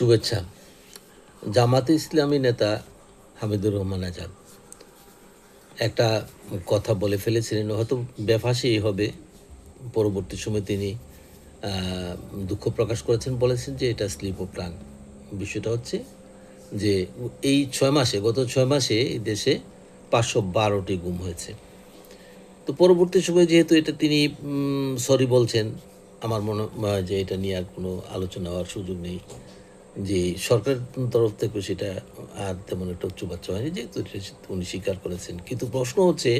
শুভেচ্ছা। জামাতে ইসলামী নেতা হামিদুর রহমান আজাদ একটা কথা বলে ফেলেছিলেন, হয়তো বেফাসেই হবে। পরবর্তী সময়ে তিনি দুঃখ প্রকাশ করেছেন, বলেছেন যে এটা স্লিপ অফ টাং। বিষয়টা হচ্ছে যে এই 6 মাসে, গত 6 মাসে এই দেশে 512টি গুম হয়েছে। তো পরবর্তী সময়ে যেহেতু এটা তিনি সরি বলছেন, আমার মনে হয় যে এটা নিয়ে আর কোনো আলোচনা হওয়ার সুযোগ নেই। যে সরকারের তরফ থেকে সেটা আর তেমন একটা উচ্চবাচ্য হয়নি, যেহেতু উনি স্বীকার করেছেন। কিন্তু প্রশ্ন হচ্ছে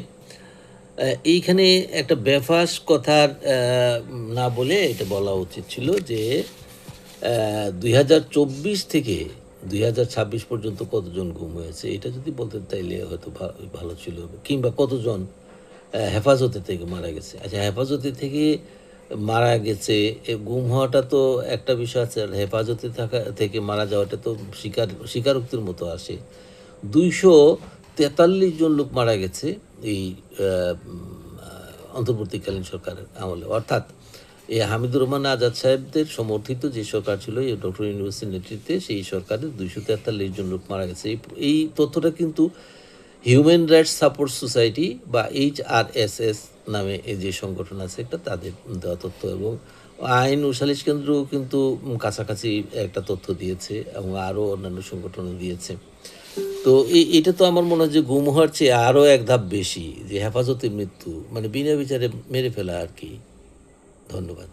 এইখানে একটা বেফাস কথার না বলে এটা বলা উচিত ছিল যে 2024 থেকে 2026 পর্যন্ত কতজন গুম হয়েছে, এটা যদি বলতেন তাইলে হয়তো ভালো ছিল। কিংবা কতজন হেফাজতে থেকে মারা গেছে। আচ্ছা, হেফাজতে থেকে মারা গেছে, গুম হওয়াটা তো একটা বিষয় আছে, আর হেফাজতে থেকে মারা যাওয়াটা তো স্বীকারোক্তির মতো আসে। 243 জন লোক মারা গেছে এই অন্তর্বর্তীকালীন সরকারের আমলে। অর্থাৎ এই হামিদুর রহমান আজাদ সাহেবদের সমর্থিত যে সরকার ছিল, এই ডক্টর ইউনূসের নেতৃত্বে, সেই সরকারের 243 জন লোক মারা গেছে। এই তথ্যটা কিন্তু হিউম্যান রাইটস সাপোর্ট সোসাইটি বা HRSS নামে এই যে সংগঠন আছে একটা, তাদের দেওয়া তথ্য, এবং আইন ও সালিশ কেন্দ্র কিন্তু কাছাকাছি একটা তথ্য দিয়েছে, এবং আরও অন্যান্য সংগঠনও দিয়েছে। তো এটা তো আমার মনে হয় যে গুম হওয়ার চেয়ে আরও এক ধাপ বেশি, যে হেফাজতে মৃত্যু, মানে বিনা বিচারে মেরে ফেলা আর কি। ধন্যবাদ।